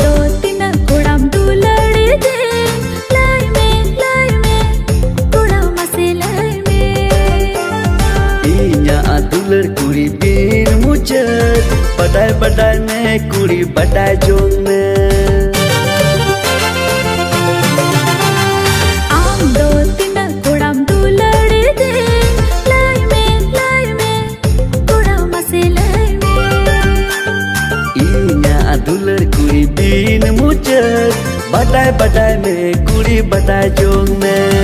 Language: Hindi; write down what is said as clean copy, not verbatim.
दो तीन कोड़ाम दुलड़ी दे लाई में कोड़ा मसे लाई में इnya दुलर कुड़ी बिन मुचत badai में कुड़ी badai जोंग में आम दो तीन कोड़ाम दुलड़ी दे लाई में कोड़ा मसे लाई में इnya दुलर कुड़ी बिन मुचत badai में कुड़ी badai जोंग में